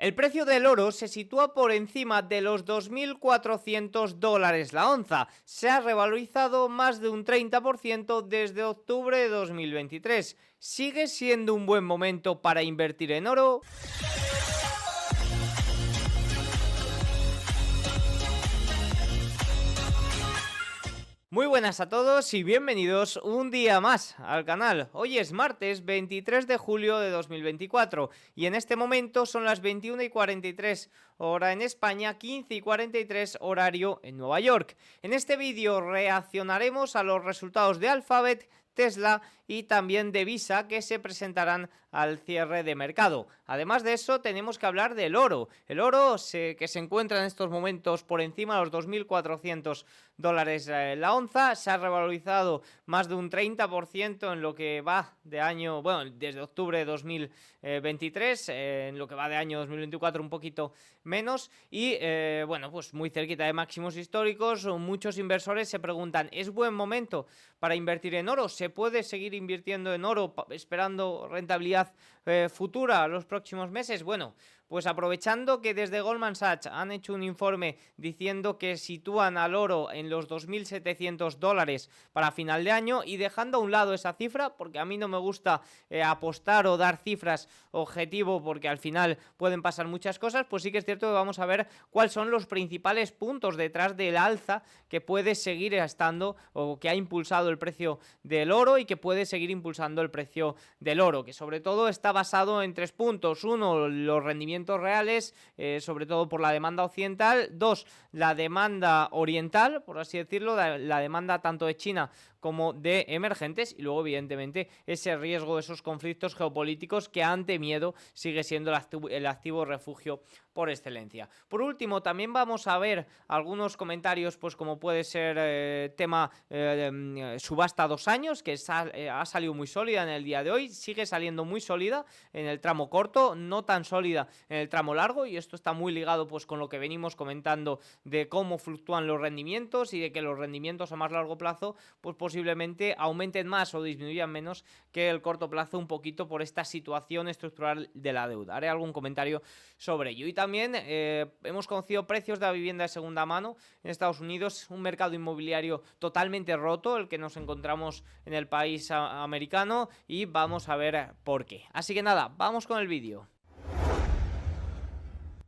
El precio del oro se sitúa por encima de los $2.400 la onza. Se ha revalorizado más de un 30% desde octubre de 2023. ¿Sigue siendo un buen momento para invertir en oro? Muy buenas a todos y bienvenidos un día más al canal. Hoy es martes 23 de julio de 2024 y en este momento son las 21:43 hora en España, 15:43 horario en Nueva York. En este vídeo reaccionaremos a los resultados de Alphabet, Tesla y también de Visa, que se presentarán al cierre de mercado. Además de eso, tenemos que hablar del oro. El oro que se encuentra en estos momentos por encima de los $2.400 la onza. Se ha revalorizado más de un 30% en lo que va de año, bueno, desde octubre de 2023, en lo que va de año 2024 un poquito menos. Y bueno, pues muy cerquita de máximos históricos. Muchos inversores se preguntan, ¿es buen momento para invertir en oro? ¿Se puede seguir invirtiendo en oro esperando rentabilidad futura los próximos meses? Bueno, pues aprovechando que desde Goldman Sachs han hecho un informe diciendo que sitúan al oro en los $2.700 para final de año y dejando a un lado esa cifra, porque a mí no me gusta apostar o dar cifras objetivo porque al final pueden pasar muchas cosas, pues sí que es cierto que vamos a ver cuáles son los principales puntos detrás del alza que puede seguir estando o que ha impulsado el precio del oro y que puede seguir impulsando el precio del oro, que sobre todo está basado en 3 puntos. Uno, los rendimientos reales, sobre todo por la demanda occidental. 2, la demanda oriental, por así decirlo, la demanda tanto de China como de emergentes, y luego evidentemente ese riesgo de esos conflictos geopolíticos que ante miedo sigue siendo el activo refugio por excelencia. Por último, también vamos a ver algunos comentarios, pues como puede ser tema subasta a 2 años, que ha salido muy sólida en el día de hoy, sigue saliendo muy sólida en el tramo corto, no tan sólida en el tramo largo, y esto está muy ligado pues con lo que venimos comentando de cómo fluctúan los rendimientos y de que los rendimientos a más largo plazo pues posiblemente aumenten más o disminuyan menos que el corto plazo, un poquito por esta situación estructural de la deuda. Haré algún comentario sobre ello. Y también hemos conocido precios de la vivienda de segunda mano en Estados Unidos, un mercado inmobiliario totalmente roto, el que nos encontramos en el país americano, y vamos a ver por qué. Así que nada, vamos con el vídeo.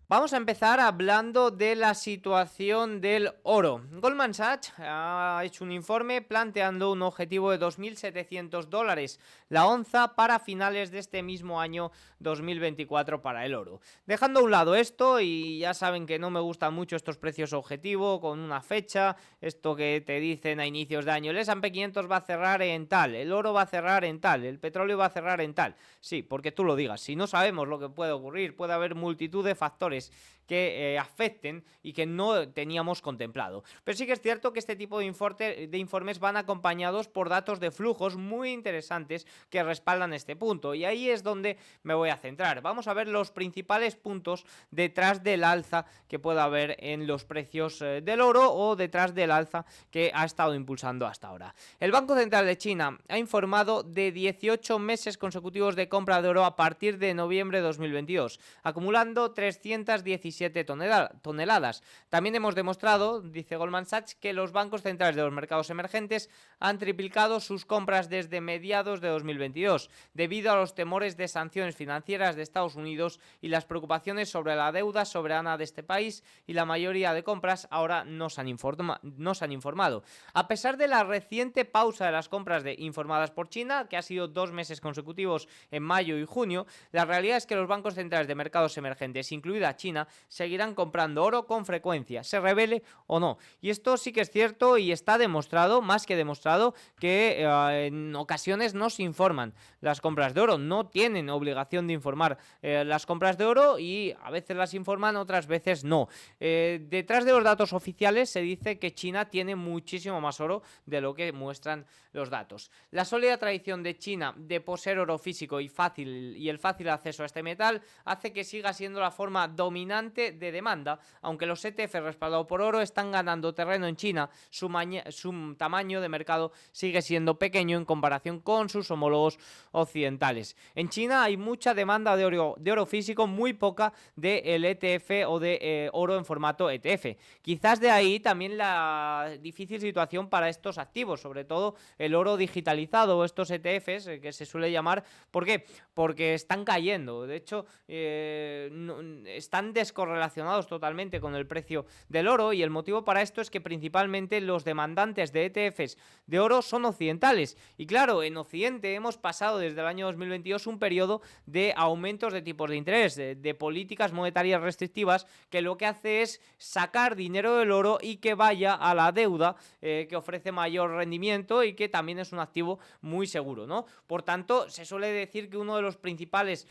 Vamos a empezar hablando de la situación del oro. Goldman Sachs ha hecho un informe planteando un objetivo de $2.700 la onza para finales de este mismo año 2024 para el oro. Dejando a un lado esto, y ya saben que no me gustan mucho estos precios objetivo con una fecha, esto que te dicen a inicios de año, el S&P 500 va a cerrar en tal, el oro va a cerrar en tal, el petróleo va a cerrar en tal. Sí, porque tú lo digas, si no sabemos lo que puede ocurrir, puede haber multitud de factores que afecten y que no teníamos contemplado. Pero sí que es cierto que este tipo de informes van acompañados por datos de flujos muy interesantes que respaldan este punto, y ahí es donde me voy a centrar. Vamos a ver los principales puntos detrás del alza que pueda haber en los precios del oro o detrás del alza que ha estado impulsando hasta ahora. El Banco Central de China ha informado de 18 meses consecutivos de compra de oro a partir de noviembre de 2022, acumulando 317 toneladas. También hemos demostrado, dice Goldman Sachs, que los bancos centrales de los mercados emergentes han triplicado sus compras desde mediados de 2022, debido a los temores de sanciones financieras de Estados Unidos y las preocupaciones sobre la deuda soberana de este país, y la mayoría de compras ahora no se han informado. A pesar de la reciente pausa de las compras informadas por China, que ha sido 2 meses consecutivos en mayo y junio, la realidad es que los bancos centrales de mercados emergentes, incluida China, seguirán comprando oro con frecuencia, se revele o no. Y esto sí que es cierto y está demostrado, más que demostrado, que en ocasiones no se informan las compras de oro, no tienen obligación de informar las compras de oro, y a veces las informan, otras veces no. Detrás de los datos oficiales se dice que China tiene muchísimo más oro de lo que muestran los datos. La sólida tradición de China de poseer oro físico y el fácil acceso a este metal hace que siga siendo la forma dominante predominante de demanda, aunque los ETF respaldados por oro están ganando terreno en China, su tamaño de mercado sigue siendo pequeño en comparación con sus homólogos occidentales. En China hay mucha demanda de oro físico, muy poca del ETF o de oro en formato ETF. Quizás de ahí también la difícil situación para estos activos, sobre todo el oro digitalizado o estos ETFs que se suele llamar. ¿Por qué? Porque están cayendo. De hecho, están descorrelacionados totalmente con el precio del oro, y el motivo para esto es que principalmente los demandantes de ETFs de oro son occidentales. Y claro, en Occidente hemos pasado desde el año 2022 un periodo de aumentos de tipos de interés, de políticas monetarias restrictivas, que lo que hace es sacar dinero del oro y que vaya a la deuda, que ofrece mayor rendimiento y que también es un activo muy seguro, ¿no? Por tanto, se suele decir que uno de los principales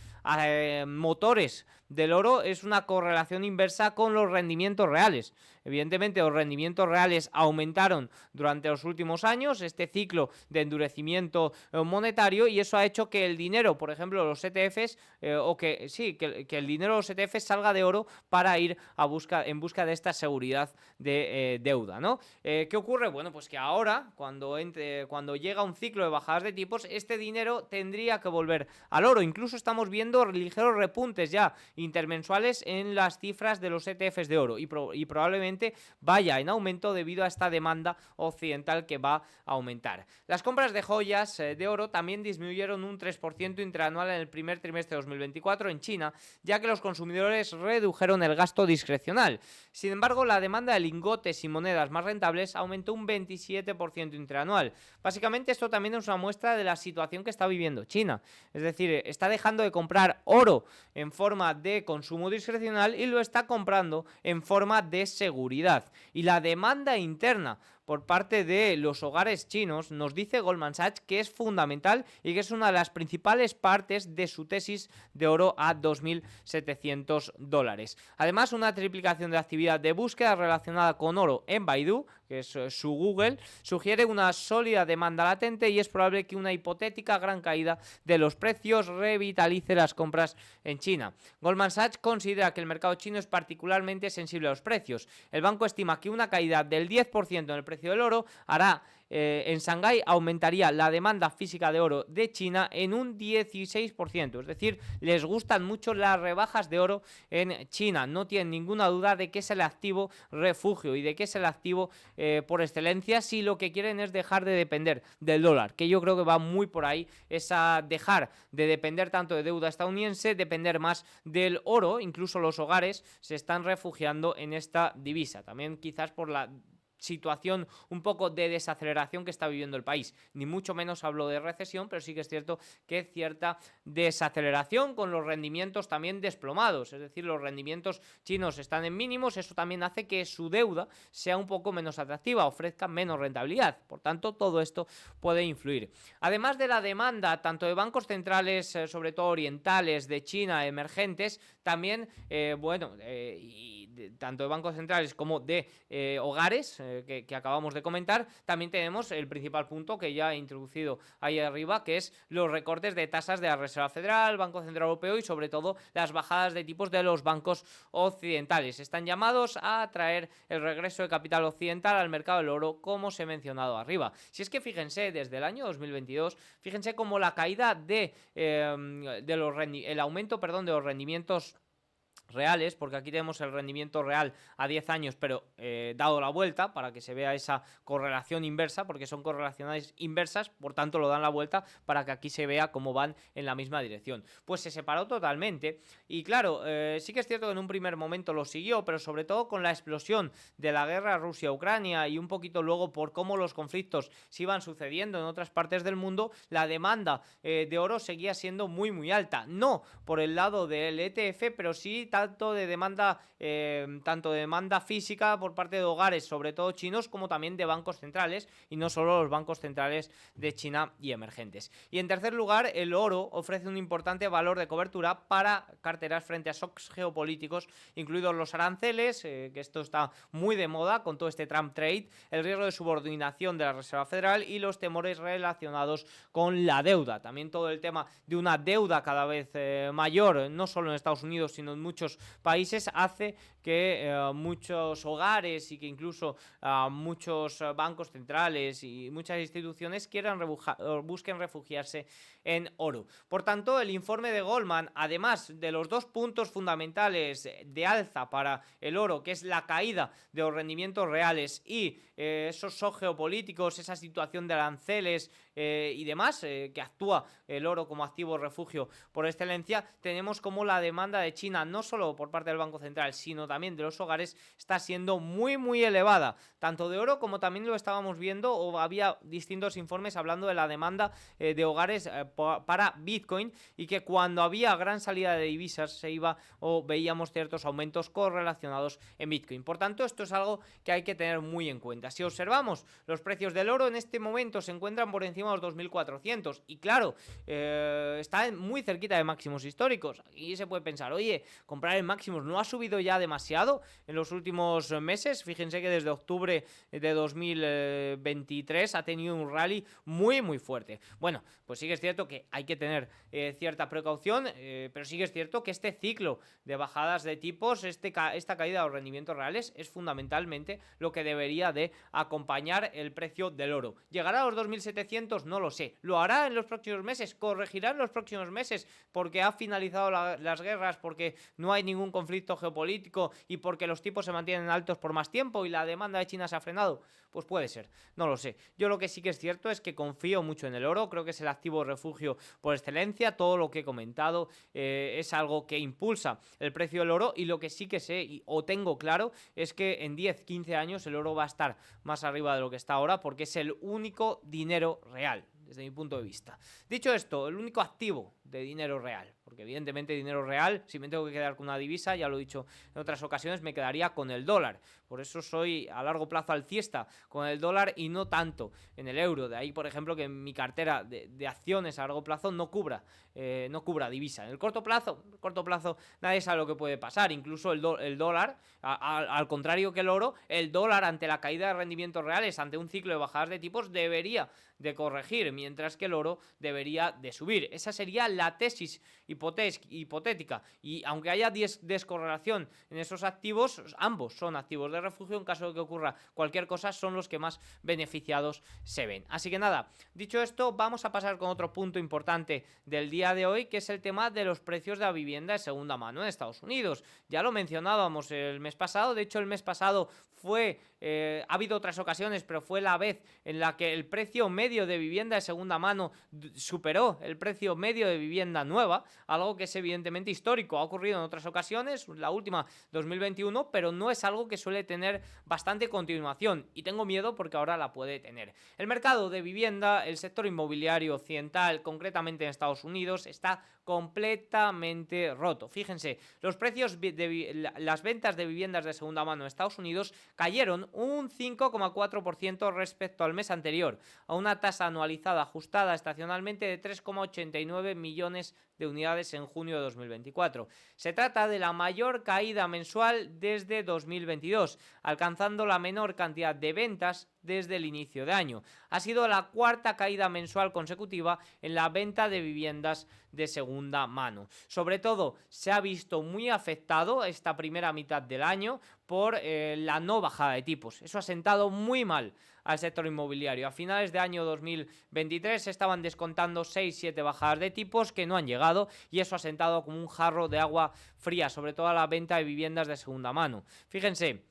motores del oro es una correlación inversa con los rendimientos reales. Evidentemente, los rendimientos reales aumentaron durante los últimos años, este ciclo de endurecimiento monetario, y eso ha hecho que el dinero, por ejemplo, los ETFs, que el dinero de los ETFs salga de oro para ir en busca de esta seguridad de deuda, ¿no? ¿Qué ocurre? Bueno, pues que ahora, cuando llega un ciclo de bajadas de tipos, este dinero tendría que volver al oro. Incluso estamos viendo ligeros repuntes ya intermensuales en las cifras de los ETFs de oro, y probablemente vaya en aumento debido a esta demanda occidental que va a aumentar. Las compras de joyas de oro también disminuyeron un 3% interanual en el primer trimestre de 2024 en China, ya que los consumidores redujeron el gasto discrecional. Sin embargo, la demanda de lingotes y monedas más rentables aumentó un 27% interanual. Básicamente, esto también es una muestra de la situación que está viviendo China. Es decir, está dejando de comprar oro en forma de consumo discrecional y lo está comprando en forma de seguridad. Y la demanda interna por parte de los hogares chinos, nos dice Goldman Sachs que es fundamental y que es una de las principales partes de su tesis de oro a $2.700. Además, una triplicación de actividad de búsqueda relacionada con oro en Baidu, que es su Google, sugiere una sólida demanda latente, y es probable que una hipotética gran caída de los precios revitalice las compras en China. Goldman Sachs considera que el mercado chino es particularmente sensible a los precios. El banco estima que una caída del 10% en el precio del oro hará en Shanghái aumentaría la demanda física de oro de China en un 16%, es decir, les gustan mucho las rebajas de oro en China, no tienen ninguna duda de que es el activo refugio y de que es el activo por excelencia si lo que quieren es dejar de depender del dólar, que yo creo que va muy por ahí, es a dejar de depender tanto de deuda estadounidense, depender más del oro. Incluso los hogares se están refugiando en esta divisa, también quizás por la situación un poco de desaceleración que está viviendo el país. Ni mucho menos hablo de recesión, pero sí que es cierto que cierta desaceleración con los rendimientos también desplomados, es decir, los rendimientos chinos están en mínimos, eso también hace que su deuda sea un poco menos atractiva, ofrezca menos rentabilidad, por tanto todo esto puede influir. Además de la demanda tanto de bancos centrales, sobre todo orientales, de China, emergentes, también, tanto de bancos centrales como de hogares, que acabamos de comentar, también tenemos el principal punto que ya he introducido ahí arriba, que es los recortes de tasas de la Reserva Federal, Banco Central Europeo y sobre todo las bajadas de tipos de los bancos occidentales. Están llamados a atraer el regreso de capital occidental al mercado del oro, como os he mencionado arriba. Si es que fíjense, desde el año 2022, fíjense cómo la caída el aumento de los rendimientos reales, porque aquí tenemos el rendimiento real a 10 años, pero dado la vuelta, para que se vea esa correlación inversa, porque son correlaciones inversas, por tanto lo dan la vuelta para que aquí se vea cómo van en la misma dirección. Pues se separó totalmente, y claro, sí que es cierto que en un primer momento lo siguió, pero sobre todo con la explosión de la guerra Rusia-Ucrania y un poquito luego por cómo los conflictos se iban sucediendo en otras partes del mundo, la demanda de oro seguía siendo muy muy alta, no por el lado del ETF, pero sí tanto de demanda física por parte de hogares, sobre todo chinos, como también de bancos centrales, y no solo los bancos centrales de China y emergentes. Y en tercer lugar, el oro ofrece un importante valor de cobertura para carteras frente a shocks geopolíticos, incluidos los aranceles, que esto está muy de moda con todo este Trump trade, el riesgo de subordinación de la Reserva Federal y los temores relacionados con la deuda. También todo el tema de una deuda cada vez mayor, no solo en Estados Unidos, sino en muchos muchos países hace que muchos hogares y que incluso muchos bancos centrales y muchas instituciones busquen refugiarse en oro. Por tanto, el informe de Goldman, además de los dos puntos fundamentales de alza para el oro, que es la caída de los rendimientos reales y esos shock geopolíticos, esa situación de aranceles y demás, que actúa el oro como activo refugio por excelencia, tenemos como la demanda de China, no solo por parte del Banco Central, sino también de los hogares, está siendo muy elevada, tanto de oro como también lo estábamos viendo, o había distintos informes hablando de la demanda de hogares para Bitcoin, y que cuando había gran salida de divisas se iba o veíamos ciertos aumentos correlacionados en Bitcoin. Por tanto, esto es algo que hay que tener muy en cuenta. Si observamos los precios del oro, en este momento se encuentran por encima de los 2.400 y claro, está muy cerquita de máximos históricos. Y se puede pensar, oye, comprar en máximos ¿no ha subido ya demasiado en los últimos meses? Fíjense que desde octubre de 2023 ha tenido un rally muy fuerte. Bueno, pues sí que es cierto que hay que tener cierta precaución, pero sí que es cierto que este ciclo de bajadas de tipos, esta caída de los rendimientos reales es fundamentalmente lo que debería de acompañar el precio del oro. ¿Llegará a los 2.700? No lo sé. ¿Lo hará en los próximos meses? ¿Corregirá en los próximos meses porque ha finalizado las guerras, porque no hay ningún conflicto geopolítico y porque los tipos se mantienen altos por más tiempo y la demanda de China se ha frenado? Pues puede ser, no lo sé. Yo lo que sí que es cierto es que confío mucho en el oro, creo que es el activo refugio por excelencia. Todo lo que he comentado es algo que impulsa el precio del oro, y lo que sí que sé o tengo claro es que en 10-15 años el oro va a estar más arriba de lo que está ahora, porque es el único dinero real, desde mi punto de vista. Dicho esto, el único activo de dinero real, porque evidentemente dinero real, si me tengo que quedar con una divisa, ya lo he dicho en otras ocasiones, me quedaría con el dólar. Por eso soy a largo plazo alcista con el dólar y no tanto en el euro. De ahí, por ejemplo, que mi cartera de acciones a largo plazo no cubra divisa. En el corto plazo nadie sabe lo que puede pasar. Incluso el dólar, al contrario que el oro, el dólar ante la caída de rendimientos reales, ante un ciclo de bajadas de tipos, debería de corregir, mientras que el oro debería de subir. Esa sería la tesis hipotética, y aunque haya descorrelación en esos activos, ambos son activos de refugio. En caso de que ocurra cualquier cosa, son los que más beneficiados se ven. Así que nada, dicho esto, vamos a pasar con otro punto importante del día de hoy, que es el tema de los precios de la vivienda de segunda mano en Estados Unidos. Ya lo mencionábamos el mes pasado, de hecho el mes pasado ha habido otras ocasiones, pero fue la vez en la que el precio medio de vivienda de segunda mano superó el precio medio de vivienda nueva, algo que es evidentemente histórico. Ha ocurrido en otras ocasiones, la última 2021, pero no es algo que suele tener bastante continuación, y tengo miedo porque ahora la puede tener. El mercado de vivienda, el sector inmobiliario occidental, concretamente en Estados Unidos, está completamente roto. Fíjense, los precios las ventas de viviendas de segunda mano en Estados Unidos cayeron un 5,4% respecto al mes anterior, a una tasa anualizada ajustada estacionalmente de 3,89 millones de unidades en junio de 2024. Se trata de la mayor caída mensual desde 2022, alcanzando la menor cantidad de ventas desde el inicio de año. Ha sido la cuarta caída mensual consecutiva en la venta de viviendas de segunda mano. Sobre todo se ha visto muy afectado esta primera mitad del año por la no bajada de tipos. Eso ha sentado muy mal al sector inmobiliario. A finales de año 2023 se estaban descontando 6-7 bajadas de tipos que no han llegado, y eso ha sentado como un jarro de agua fría, sobre todo a la venta de viviendas de segunda mano. Fíjense,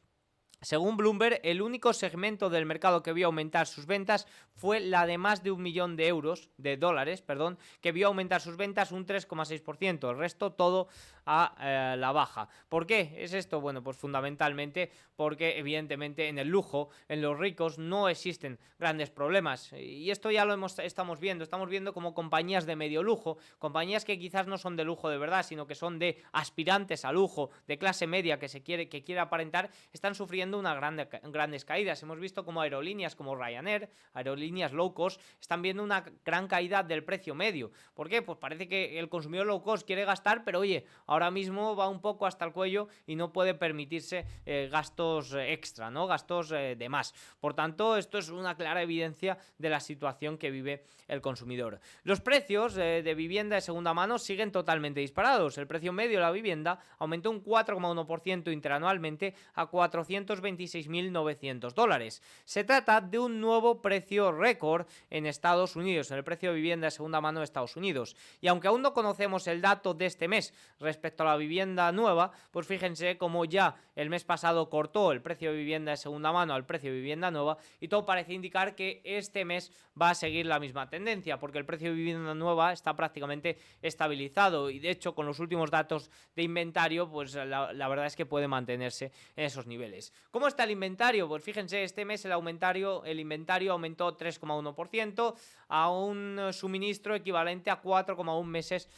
según Bloomberg, el único segmento del mercado que vio aumentar sus ventas fue la de más de $1.000.000, que vio aumentar sus ventas un 3,6%. El resto todo a la baja. ¿Por qué es esto? Bueno, pues fundamentalmente porque evidentemente en el lujo, en los ricos, no existen grandes problemas. Y esto ya estamos viendo como compañías de medio lujo, compañías que quizás no son de lujo de verdad, sino que son de aspirantes a lujo, de clase media que quiere aparentar, están sufriendo viendo grandes caídas. Hemos visto como aerolíneas como Ryanair, aerolíneas low cost, están viendo una gran caída del precio medio. ¿Por qué? Pues parece que el consumidor low cost quiere gastar, pero oye, ahora mismo va un poco hasta el cuello y no puede permitirse gastos extra, ¿no? Gastos de más. Por tanto, esto es una clara evidencia de la situación que vive el consumidor. Los precios de vivienda de segunda mano siguen totalmente disparados. El precio medio de la vivienda aumentó un 4,1% interanualmente a $426.900. Se trata de un nuevo precio récord en Estados Unidos, en el precio de vivienda de segunda mano de Estados Unidos. Y aunque aún no conocemos el dato de este mes respecto a la vivienda nueva, pues fíjense cómo ya el mes pasado cortó el precio de vivienda de segunda mano al precio de vivienda nueva y todo parece indicar que este mes va a seguir la misma tendencia, porque el precio de vivienda nueva está prácticamente estabilizado y de hecho con los últimos datos de inventario pues la verdad es que puede mantenerse en esos niveles. ¿Cómo está el inventario? Pues fíjense, este mes el inventario aumentó 3,1% a un suministro equivalente a 4,1 meses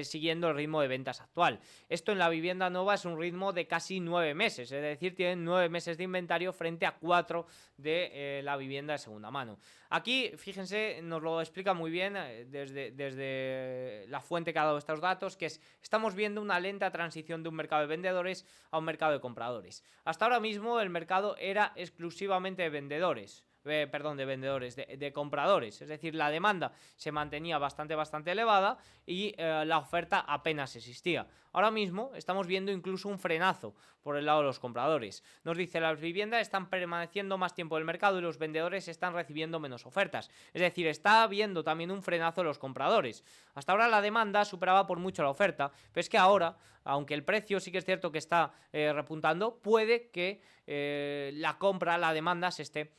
siguiendo el ritmo de ventas actual. Esto en la vivienda nueva es un ritmo de casi 9 meses, es decir, tienen 9 meses de inventario frente a 4 de la vivienda de segunda mano. Aquí, fíjense, nos lo explica muy bien desde la fuente que ha dado estos datos, que es, estamos viendo una lenta transición de un mercado de vendedores a un mercado de compradores. Hasta ahora mismo el mercado era exclusivamente de vendedores. De compradores, es decir, la demanda se mantenía bastante elevada y la oferta apenas existía. Ahora mismo estamos viendo incluso un frenazo por el lado de los compradores. Nos dice, las viviendas están permaneciendo más tiempo en el mercado y los vendedores están recibiendo menos ofertas. Es decir, está habiendo también un frenazo de los compradores. Hasta ahora la demanda superaba por mucho la oferta, pero es que ahora, aunque el precio sí que es cierto que está repuntando, puede que la demanda se esté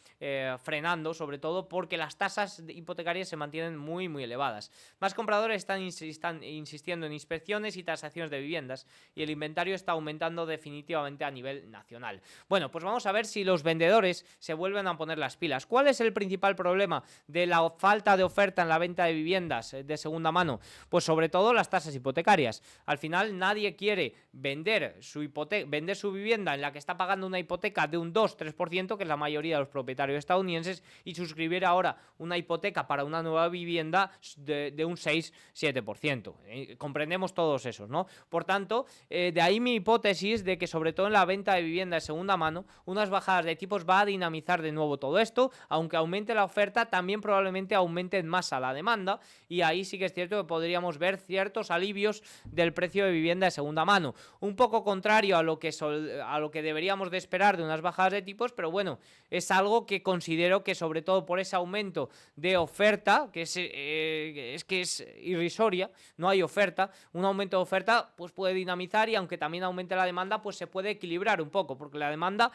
frenando, sobre todo porque las tasas hipotecarias se mantienen muy elevadas. Más compradores están insistiendo en inspecciones y tasaciones de viviendas y el inventario está aumentando definitivamente a nivel nacional. Bueno, pues vamos a ver si los vendedores se vuelven a poner las pilas. ¿Cuál es el principal problema de la falta de oferta en la venta de viviendas de segunda mano? Pues sobre todo las tasas hipotecarias. Al final nadie quiere vender su vivienda en la que está pagando una hipoteca de un 2-3%, que es la mayoría de los propietarios estadounidenses, y suscribir ahora una hipoteca para una nueva vivienda de un 6-7%. Comprendemos todos esos, ¿no? Por tanto, de ahí mi hipótesis de que sobre todo en la venta de vivienda de segunda mano, unas bajadas de tipos va a dinamizar de nuevo todo esto, aunque aumente la oferta, también probablemente aumente en masa la demanda, y ahí sí que es cierto que podríamos ver ciertos alivios del precio de vivienda de segunda mano. Un poco contrario a lo que deberíamos de esperar de unas bajadas de tipos, pero bueno, es algo que considero que sobre todo por ese aumento de oferta, que es irrisoria, no hay oferta, un aumento de oferta pues puede dinamizar, y aunque también aumente la demanda, pues se puede equilibrar un poco, porque la demanda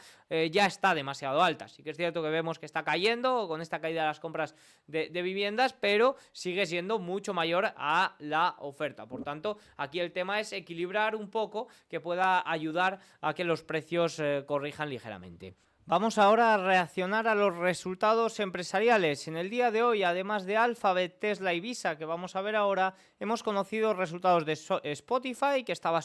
ya está demasiado alta. Sí que es cierto que vemos que está cayendo con esta caída de las compras de viviendas, pero sigue siendo mucho mayor a la oferta. Por tanto, aquí el tema es equilibrar un poco, que pueda ayudar a que los precios corrijan ligeramente. Vamos ahora a reaccionar a los resultados empresariales. En el día de hoy, además de Alphabet, Tesla y Visa, que vamos a ver ahora, hemos conocido resultados de Spotify, que ha llegado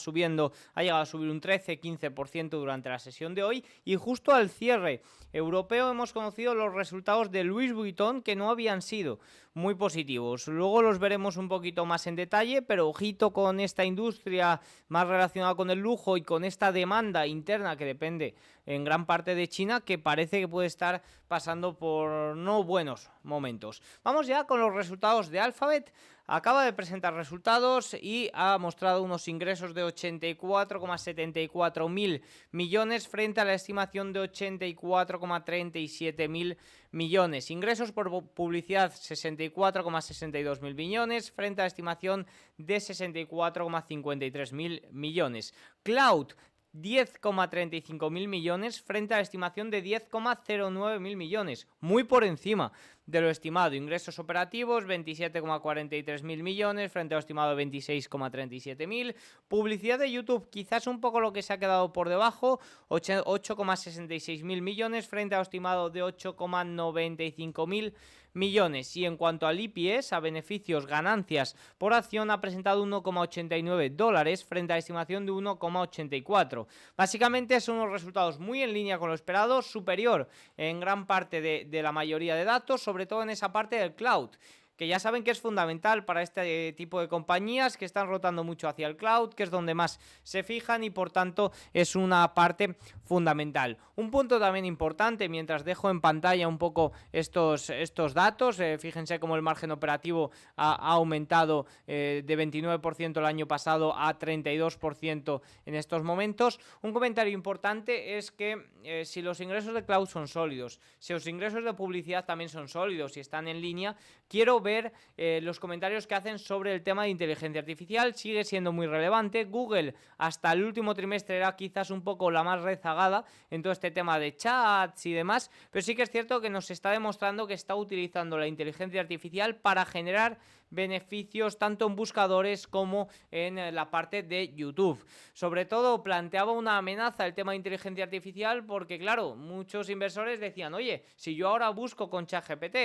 a subir un 13-15% durante la sesión de hoy, y justo al cierre europeo hemos conocido los resultados de Louis Vuitton, que no habían sido muy positivos. Luego los veremos un poquito más en detalle, pero ojito con esta industria más relacionada con el lujo y con esta demanda interna que depende en gran parte de China, que parece que puede estar pasando por no buenos momentos. Vamos ya con los resultados de Alphabet. Acaba de presentar resultados y ha mostrado unos ingresos de 84,74 mil millones frente a la estimación de 84,37 mil millones. Ingresos por publicidad 64,62 mil millones frente a la estimación de 64,53 mil millones. Cloud 10,35 mil millones frente a la estimación de 10,09 mil millones, muy por encima de lo estimado. Ingresos operativos 27,43 mil millones frente a lo estimado 26,37 mil. Publicidad de YouTube quizás un poco lo que se ha quedado por debajo, 8,66 mil millones frente a lo estimado de 8,95 mil millones. Y en cuanto al EPS, a beneficios, ganancias por acción, ha presentado $1,89 frente a la estimación de 1,84. Básicamente son unos resultados muy en línea con lo esperado, superior en gran parte de la mayoría de datos, sobre todo en esa parte del cloud, que ya saben que es fundamental para este tipo de compañías que están rotando mucho hacia el cloud, que es donde más se fijan y por tanto es una parte fundamental. Un punto también importante, mientras dejo en pantalla un poco estos datos, fíjense cómo el margen operativo ha aumentado de 29% el año pasado a 32% en estos momentos. Un comentario importante es que si los ingresos de cloud son sólidos, si los ingresos de publicidad también son sólidos y están en línea, quiero ver los comentarios que hacen sobre el tema de inteligencia artificial. Sigue siendo muy relevante. Google hasta el último trimestre era quizás un poco la más rezagada en todo este tema de chats y demás, pero sí que es cierto que nos está demostrando que está utilizando la inteligencia artificial para generar beneficios tanto en buscadores como en la parte de YouTube. Sobre todo planteaba una amenaza el tema de inteligencia artificial porque claro, muchos inversores decían, oye, si yo ahora busco con ChatGPT,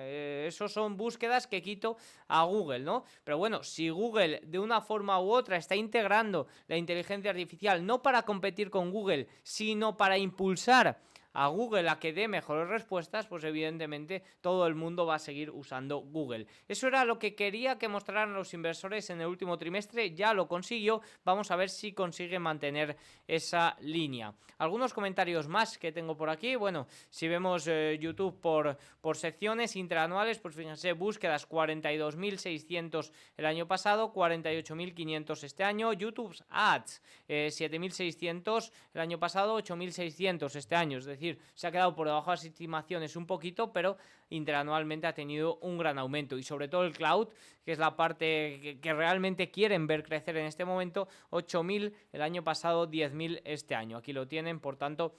esos son búsquedas que quito a Google, ¿no? Pero bueno, si Google de una forma u otra está integrando la inteligencia artificial no para competir con Google, sino para impulsar a Google a que dé mejores respuestas, pues evidentemente todo el mundo va a seguir usando Google. Eso era lo que quería que mostraran los inversores en el último trimestre, ya lo consiguió, vamos a ver si consigue mantener esa línea. Algunos comentarios más que tengo por aquí, bueno, si vemos YouTube por secciones interanuales, pues fíjense, búsquedas 42.600 el año pasado, 48.500 este año, YouTube Ads 7.600 el año pasado, 8.600 este año, es decir, se ha quedado por debajo de las estimaciones un poquito, pero interanualmente ha tenido un gran aumento. Y sobre todo el cloud, que es la parte que realmente quieren ver crecer en este momento, 8.000 el año pasado, 10.000 este año. Aquí lo tienen, por tanto,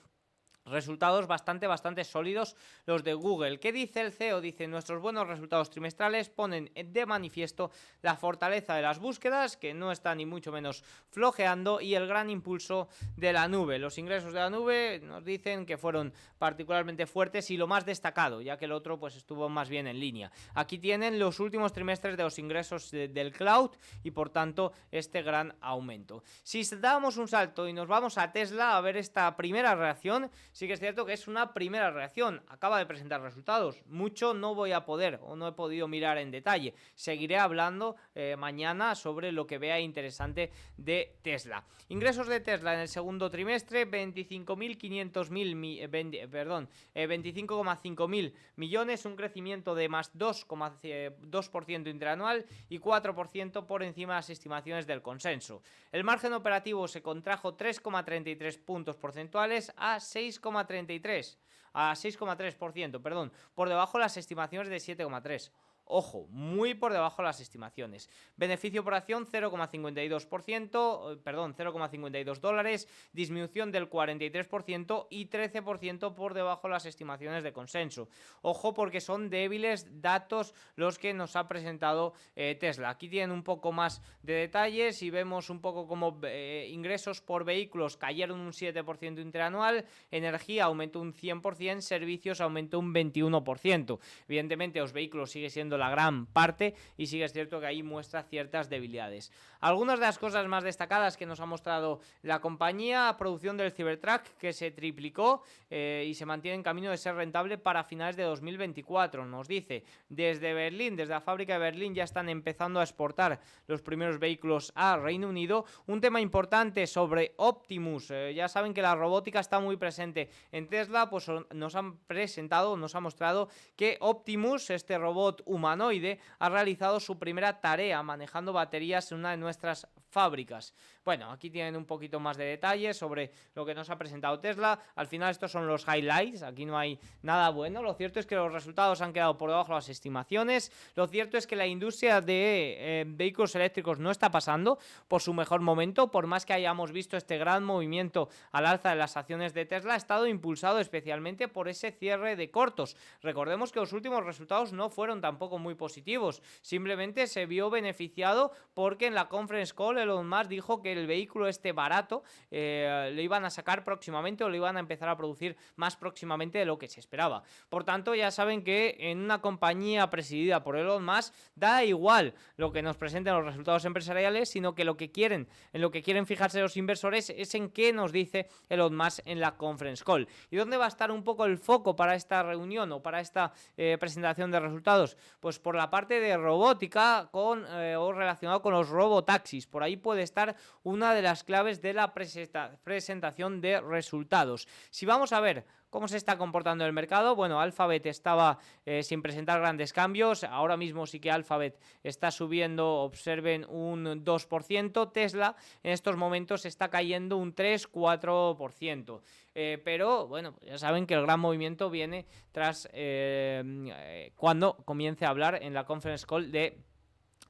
resultados bastante sólidos los de Google. ¿Qué dice el CEO? Dice, nuestros buenos resultados trimestrales ponen de manifiesto la fortaleza de las búsquedas, que no está ni mucho menos flojeando, y el gran impulso de la nube. Los ingresos de la nube nos dicen que fueron particularmente fuertes y lo más destacado, ya que el otro pues estuvo más bien en línea. Aquí tienen los últimos trimestres de los ingresos del cloud y por tanto este gran aumento. Si damos un salto y nos vamos a Tesla a ver esta primera reacción, sí que es cierto que es una primera reacción, acaba de presentar resultados, mucho no voy a poder o no he podido mirar en detalle, seguiré hablando mañana sobre lo que vea interesante de Tesla. Ingresos de Tesla en el segundo trimestre, 25,5 mil millones, un crecimiento de más 2,2% interanual y 4% por encima de las estimaciones del consenso. El margen operativo se contrajo 3,33 puntos porcentuales a 6,3%, perdón, por debajo de las estimaciones de 7,3%. Ojo, muy por debajo de las estimaciones. Beneficio por acción 0,52 dólares, disminución del 43% y 13% por debajo de las estimaciones de consenso. Ojo porque son débiles datos los que nos ha presentado Tesla. Aquí tienen un poco más de detalles y vemos un poco como ingresos por vehículos cayeron un 7% interanual, energía aumentó un 100%, servicios aumentó un 21%. Evidentemente los vehículos sigue siendo la gran parte y sí que es cierto que ahí muestra ciertas debilidades. Algunas de las cosas más destacadas que nos ha mostrado la compañía: producción del Cybertruck que se triplicó y se mantiene en camino de ser rentable para finales de 2024. Nos dice, desde Berlín, desde la fábrica de Berlín ya están empezando a exportar los primeros vehículos a Reino Unido. Un tema importante sobre Optimus, ya saben que la robótica está muy presente en Tesla, pues nos han mostrado que Optimus, este robot humanoide humanoide ha realizado su primera tarea manejando baterías en una de nuestras fábricas. Bueno, aquí tienen un poquito más de detalles sobre lo que nos ha presentado Tesla. Al final estos son los highlights, aquí no hay nada bueno. Lo cierto es que los resultados han quedado por debajo de las estimaciones. Lo cierto es que la industria de vehículos eléctricos no está pasando por su mejor momento, por más que hayamos visto este gran movimiento al alza de las acciones de Tesla, ha estado impulsado especialmente por ese cierre de cortos. Recordemos que los últimos resultados no fueron tampoco muy positivos, simplemente se vio beneficiado porque en la conference call Elon Musk dijo que el vehículo este barato lo iban a sacar próximamente o lo iban a empezar a producir más próximamente de lo que se esperaba. Por tanto, ya saben que en una compañía presidida por Elon Musk da igual lo que nos presenten los resultados empresariales, sino que en lo que quieren fijarse los inversores es en qué nos dice Elon Musk en la conference call. ¿Y dónde va a estar un poco el foco para esta reunión o para esta presentación de resultados? Pues por la parte de robótica o relacionado con los robotaxis. Por ahí puede estar una de las claves de la presentación de resultados. Si vamos a ver ¿cómo se está comportando el mercado? Bueno, Alphabet estaba sin presentar grandes cambios. Ahora mismo sí que Alphabet está subiendo, observen, un 2%. Tesla en estos momentos está cayendo un 3-4%. Pero bueno, ya saben que el gran movimiento viene tras cuando comience a hablar en la conference call de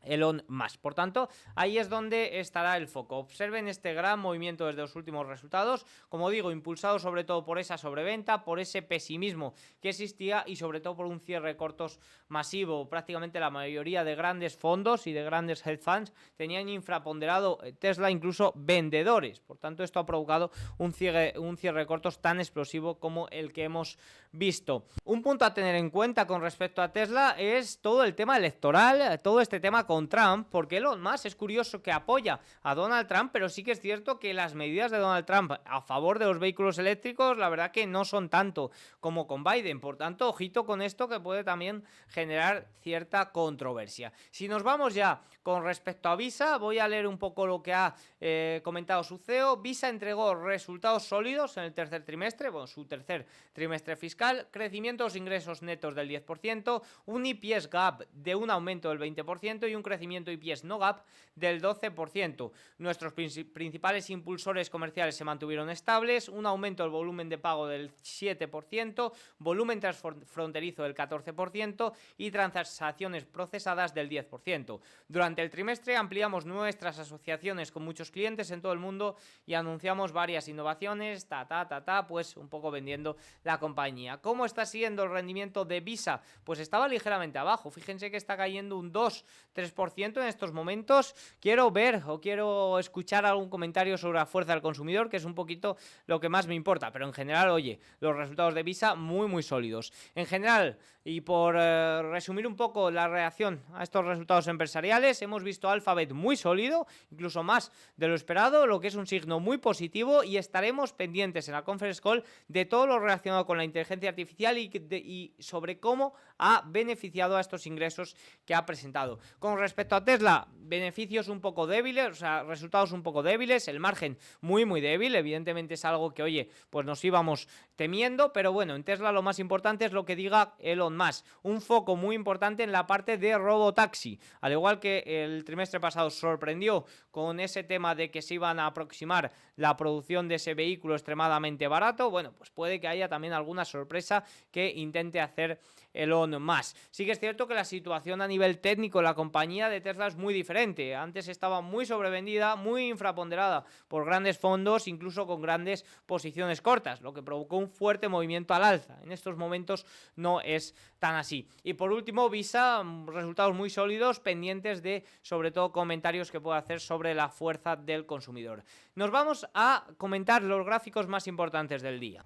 Elon Musk. Por tanto, ahí es donde estará el foco. Observen este gran movimiento desde los últimos resultados, como digo, impulsado sobre todo por esa sobreventa, por ese pesimismo que existía y sobre todo por un cierre de cortos masivo. Prácticamente la mayoría de grandes fondos y de grandes hedge funds tenían infraponderado Tesla, incluso vendedores. Por tanto, esto ha provocado un cierre de cortos tan explosivo como el que hemos visto. Un punto a tener en cuenta con respecto a Tesla es todo el tema electoral, todo este tema con Trump, porque Elon Musk es curioso que apoya a Donald Trump, pero sí que es cierto que las medidas de Donald Trump a favor de los vehículos eléctricos, la verdad que no son tanto como con Biden. Por tanto, ojito con esto, que puede también generar cierta controversia. Si nos vamos ya con respecto a Visa, voy a leer un poco lo que ha comentado su CEO. Visa entregó resultados sólidos en el tercer trimestre, bueno, su tercer trimestre fiscal, crecimiento de los ingresos netos del 10%, un EPS gap de un aumento del 20% y un crecimiento EPS no gap del 12%. Nuestros principales impulsores comerciales se mantuvieron estables, un aumento del volumen de pago del 7%, volumen transfronterizo del 14% y transacciones procesadas del 10%. Durante el trimestre ampliamos nuestras asociaciones con muchos clientes en todo el mundo y anunciamos varias innovaciones, pues un poco vendiendo la compañía. ¿Cómo está siendo el rendimiento de Visa? Pues estaba ligeramente abajo, fíjense que está cayendo un 2-3% en estos momentos. Quiero ver o quiero escuchar algún comentario sobre la fuerza del consumidor, que es un poquito lo que más me importa, pero en general, oye, los resultados de Visa muy sólidos. En general, y por resumir un poco la reacción a estos resultados empresariales, hemos visto Alphabet muy sólido, incluso más de lo esperado, lo que es un signo muy positivo, y estaremos pendientes en la conference call de todo lo relacionado con la inteligencia artificial y sobre cómo ha beneficiado a estos ingresos que ha presentado. Con respecto a Tesla, beneficios un poco débiles, o sea, resultados un poco débiles, el margen muy débil, evidentemente es algo que, oye, pues nos íbamos temiendo, pero bueno, en Tesla lo más importante es lo que diga Elon Musk, un foco muy importante en la parte de robotaxi, al igual que el trimestre pasado sorprendió con ese tema de que se iban a aproximar la producción de ese vehículo extremadamente barato, bueno, pues puede que haya también alguna sorpresa que intente hacer Elon Musk. Sí que es cierto que la situación a nivel técnico en la compañía de Tesla es muy diferente. Antes estaba muy sobrevendida, muy infraponderada por grandes fondos, incluso con grandes posiciones cortas, lo que provocó un fuerte movimiento al alza. En estos momentos no es tan así. Y por último, Visa, resultados muy sólidos, pendientes de, sobre todo, comentarios que pueda hacer sobre la fuerza del consumidor. Nos vamos a comentar los gráficos más importantes del día.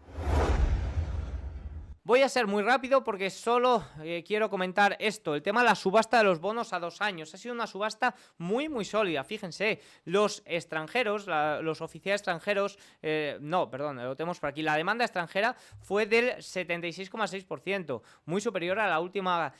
Voy a ser muy rápido porque solo quiero comentar esto, el tema de la subasta de los bonos a 2 años. Ha sido una subasta muy sólida, fíjense, los extranjeros, los oficiales extranjeros, lo tenemos por aquí, la demanda extranjera fue del 76,6%, muy superior a la última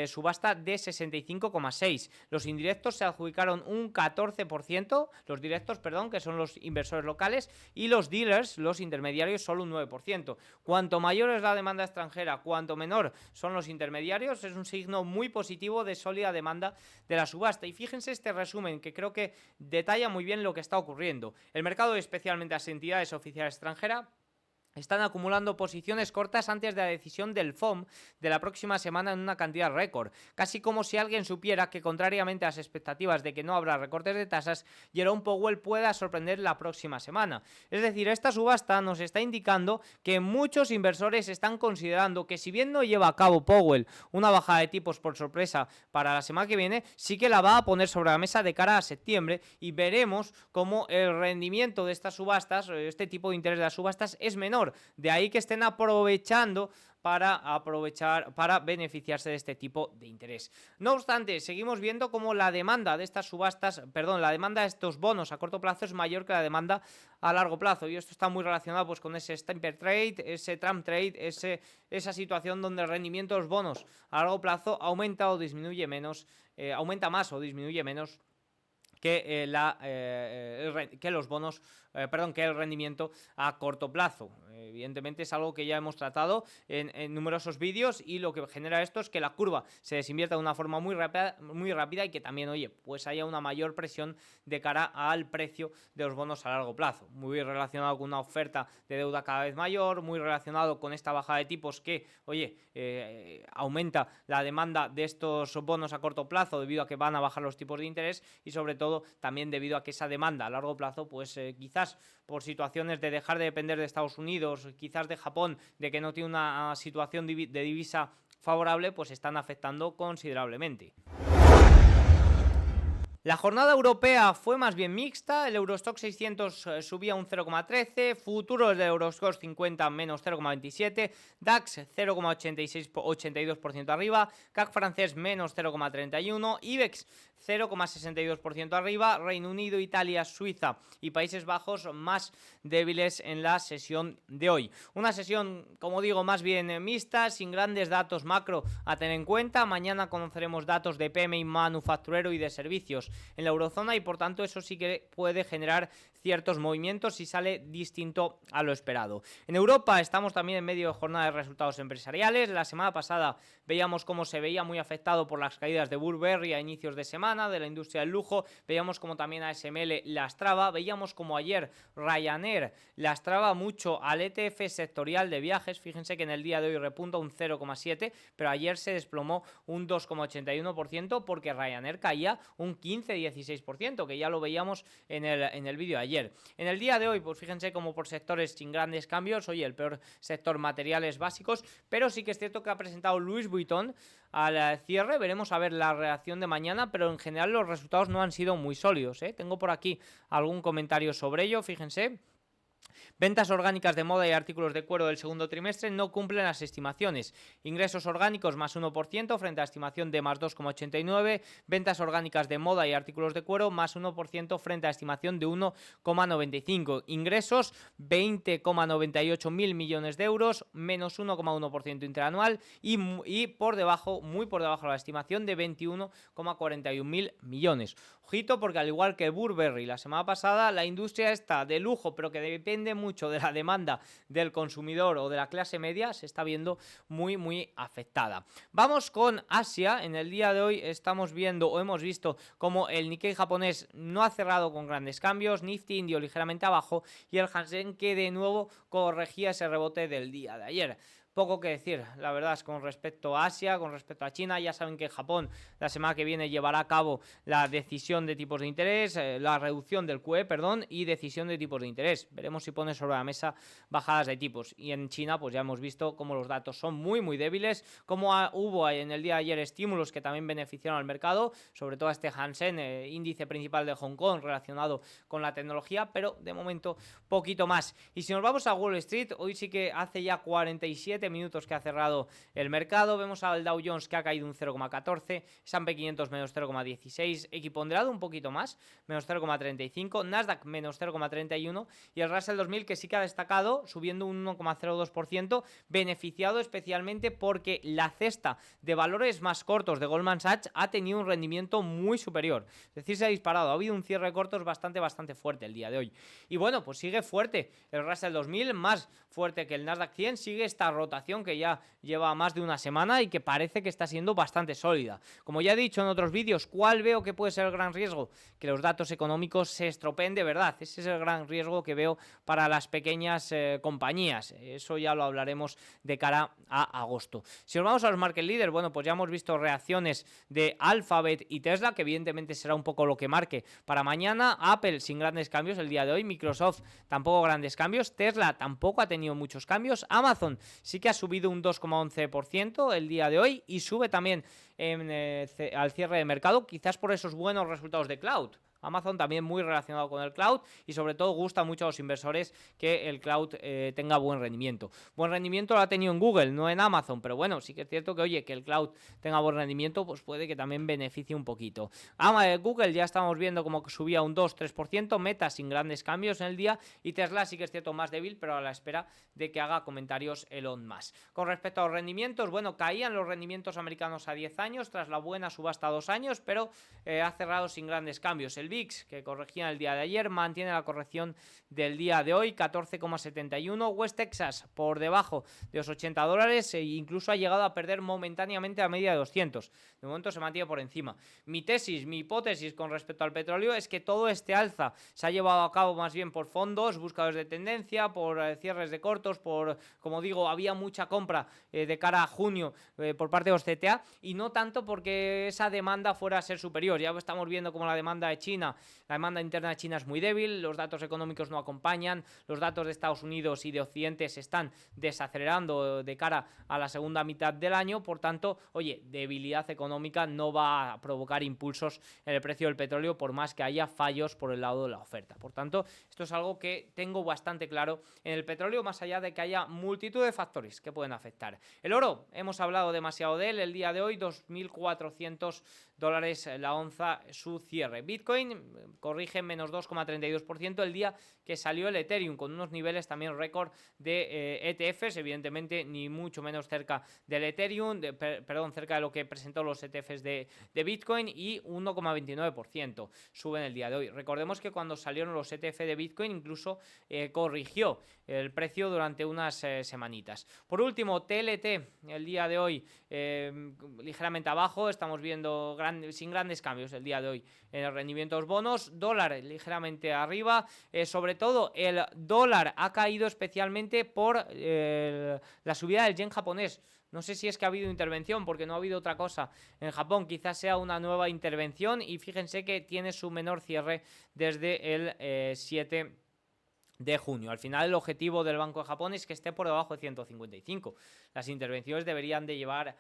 subasta de 65,6%. Los indirectos se adjudicaron un 14%, los directos, perdón, que son los inversores locales, y los dealers, los intermediarios, solo un 9%. Cuanto mayor es la demanda extranjera, extranjera, cuanto menor son los intermediarios, es un signo muy positivo de sólida demanda de la subasta. Y fíjense este resumen que creo que detalla muy bien lo que está ocurriendo. El mercado, especialmente las entidades oficiales extranjeras, están acumulando posiciones cortas antes de la decisión del FOM de la próxima semana en una cantidad récord, casi como si alguien supiera que, contrariamente a las expectativas de que no habrá recortes de tasas, Jerome Powell pueda sorprender la próxima semana. Es decir, esta subasta nos está indicando que muchos inversores están considerando que, si bien no lleva a cabo Powell una bajada de tipos por sorpresa para la semana que viene, sí que la va a poner sobre la mesa de cara a septiembre, y veremos cómo el rendimiento de estas subastas, este tipo de interés de las subastas, es menor. De ahí que estén aprovechando para beneficiarse de este tipo de interés. No obstante, seguimos viendo cómo la demanda de estas subastas, la demanda de estos bonos a corto plazo es mayor que la demanda a largo plazo, y esto está muy relacionado pues con ese Stamper Trade, ese Trump Trade, esa situación donde el rendimiento de los bonos a largo plazo aumenta o disminuye menos, aumenta más o disminuye menos que los bonos, que el rendimiento a corto plazo. Evidentemente es algo que ya hemos tratado en numerosos vídeos, y lo que genera esto es que la curva se desinvierta de una forma muy rápida y que también, pues haya una mayor presión de cara al precio de los bonos a largo plazo. Muy relacionado con una oferta de deuda cada vez mayor, muy relacionado con esta bajada de tipos que, aumenta la demanda de estos bonos a corto plazo debido a que van a bajar los tipos de interés, y sobre todo también debido a que esa demanda a largo plazo, pues quizás por situaciones de dejar de depender de Estados Unidos, quizás de Japón, de que no tiene una situación de divisa favorable, pues están afectando considerablemente. La jornada europea fue más bien mixta. El Eurostoxx 600 subía un 0,13, futuros del Eurostoxx 50 menos 0,27, DAX 0,82% arriba, CAC francés menos 0,31, IBEX 0,62% arriba, Reino Unido, Italia, Suiza y Países Bajos más débiles en la sesión de hoy. Una sesión, como digo, más bien mixta, sin grandes datos macro a tener en cuenta. Mañana conoceremos datos de PMI manufacturero y de servicios en la eurozona, y por tanto eso sí que puede generar ciertos movimientos si sale distinto a lo esperado. En Europa estamos también en medio de jornada de resultados empresariales. La semana pasada veíamos cómo se veía muy afectado por las caídas de Burberry a inicios de semana, de la industria del lujo, veíamos como también ASML lastraba, veíamos como ayer Ryanair lastraba mucho al ETF sectorial de viajes. Fíjense que en el día de hoy repunta un 0,7, pero ayer se desplomó un 2,81% porque Ryanair caía un 15-16%, que ya lo veíamos en el vídeo de ayer. En el día de hoy, pues fíjense como por sectores sin grandes cambios. Hoy el peor sector, materiales básicos, pero sí que es cierto que ha presentado Louis Vuitton al cierre. Veremos a ver la reacción de mañana, pero en general los resultados no han sido muy sólidos, ¿eh? Tengo por aquí algún comentario sobre ello, fíjense. Ventas orgánicas de moda y artículos de cuero del segundo trimestre no cumplen las estimaciones. Ingresos orgánicos más 1% frente a estimación de más 2,89. Ventas orgánicas de moda y artículos de cuero más 1% frente a estimación de 1,95. Ingresos 20,98 mil millones de euros, menos 1,1% interanual, y muy por debajo de la estimación de 21,41 mil millones. Ojito, porque al igual que Burberry la semana pasada, la industria está de lujo, pero que depende mucho de la demanda del consumidor o de la clase media, se está viendo muy afectada. Vamos con Asia. En el día de hoy estamos viendo o hemos visto como el Nikkei japonés no ha cerrado con grandes cambios, Nifty indio ligeramente abajo y el Hansen que de nuevo corregía ese rebote del día de ayer. Poco que decir, la verdad, es con respecto a Asia, con respecto a China. Ya saben que Japón la semana que viene llevará a cabo la decisión de tipos de interés, la reducción del QE, y decisión de tipos de interés. Veremos si pone sobre la mesa bajadas de tipos. Y en China, pues ya hemos visto cómo los datos son muy débiles, cómo hubo en el día de ayer estímulos que también beneficiaron al mercado, sobre todo a este Hansen, índice principal de Hong Kong relacionado con la tecnología, pero de momento poquito más. Y si nos vamos a Wall Street, hoy sí que hace ya 47 minutos que ha cerrado el mercado. Vemos al Dow Jones que ha caído un 0,14, S&P 500 menos 0,16, equiponderado un poquito más, menos 0,35, Nasdaq menos 0,31 y el Russell 2000 que sí que ha destacado, subiendo un 1,02%, beneficiado especialmente porque la cesta de valores más cortos de Goldman Sachs ha tenido un rendimiento muy superior, es decir, se ha disparado, ha habido un cierre de cortos bastante fuerte el día de hoy. Y bueno, pues sigue fuerte el Russell 2000, más fuerte que el Nasdaq 100, sigue esta rotación rotación que ya lleva más de una semana y que parece que está siendo bastante sólida. Como ya he dicho en otros vídeos, ¿cuál veo que puede ser el gran riesgo? Que los datos económicos se estropeen de verdad. Ese es el gran riesgo que veo para las pequeñas compañías. Eso ya lo hablaremos de cara a agosto. Si nos vamos a los market leaders, bueno, pues ya hemos visto reacciones de Alphabet y Tesla, que evidentemente será un poco lo que marque para mañana. Apple sin grandes cambios el día de hoy, Microsoft tampoco grandes cambios, Tesla tampoco ha tenido muchos cambios, Amazon sí que ha subido un 2,11% el día de hoy y sube también al cierre de mercado, quizás por esos buenos resultados de cloud. Amazon también muy relacionado con el cloud y sobre todo gusta mucho a los inversores que el cloud tenga buen rendimiento. Buen rendimiento lo ha tenido en Google, no en Amazon, pero bueno, sí que es cierto que oye, que el cloud tenga buen rendimiento, pues puede que también beneficie un poquito. Google ya estamos viendo como que subía un 2-3%, Meta sin grandes cambios en el día y Tesla sí que es cierto más débil, pero a la espera de que haga comentarios Elon Musk. Con respecto a los rendimientos, bueno, caían los rendimientos americanos a 10 años tras la buena subasta a 2 años, pero ha cerrado sin grandes cambios. El VIX, que corregía el día de ayer, mantiene la corrección del día de hoy, 14,71. West Texas por debajo de los $80 e incluso ha llegado a perder momentáneamente a media de 200. De momento se mantiene por encima. Mi hipótesis con respecto al petróleo es que todo este alza se ha llevado a cabo más bien por fondos, buscadores de tendencia, por cierres de cortos, por, como digo, había mucha compra de cara a junio por parte de los CTA y no tanto porque esa demanda fuera a ser superior. Ya estamos viendo como la demanda de China, la demanda interna de China es muy débil, los datos económicos no acompañan, los datos de Estados Unidos y de Occidente se están desacelerando de cara a la segunda mitad del año, por tanto, oye, debilidad económica no va a provocar impulsos en el precio del petróleo por más que haya fallos por el lado de la oferta. Por tanto, esto es algo que tengo bastante claro en el petróleo, más allá de que haya multitud de factores que pueden afectar. El oro, hemos hablado demasiado de él el día de hoy, $2.400 la onza su cierre. Bitcoin corrige menos 2,32% el día que salió el Ethereum, con unos niveles también récord de ETFs, evidentemente ni mucho menos cerca del Ethereum, cerca de lo que presentó los ETFs de Bitcoin, y 1,29% suben el día de hoy. Recordemos que cuando salieron los ETF de Bitcoin incluso corrigió el precio durante unas semanitas. Por último, TLT el día de hoy ligeramente abajo, estamos viendo sin grandes cambios el día de hoy en el rendimiento de los bonos. Dólar ligeramente arriba, sobre todo el dólar ha caído especialmente por la subida del yen japonés. No sé si es que ha habido intervención, porque no ha habido otra cosa en Japón, quizás sea una nueva intervención, y fíjense que tiene su menor cierre desde el 7 de junio. Al final el objetivo del Banco de Japón es que esté por debajo de 155. Las intervenciones deberían de llevar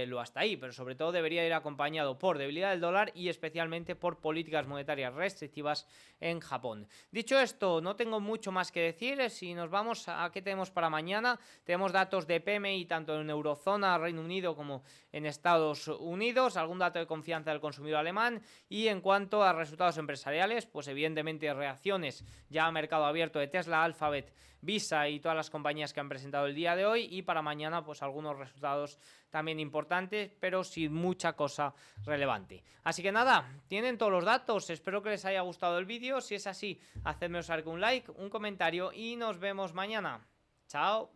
lo hasta ahí, pero sobre todo debería ir acompañado por debilidad del dólar y especialmente por políticas monetarias restrictivas en Japón. Dicho esto, no tengo mucho más que decir. Si nos vamos a qué tenemos para mañana, tenemos datos de PMI tanto en Eurozona, Reino Unido, como en Estados Unidos, algún dato de confianza del consumidor alemán, y en cuanto a resultados empresariales, pues evidentemente reacciones ya a mercado abierto de Tesla, Alphabet, Visa y todas las compañías que han presentado el día de hoy, y para mañana pues algunos resultados también importantes, pero sin mucha cosa relevante. Así que nada, tienen todos los datos, espero que les haya gustado el vídeo. Si es así, hacedme saber con un like, un comentario y nos vemos mañana. Chao.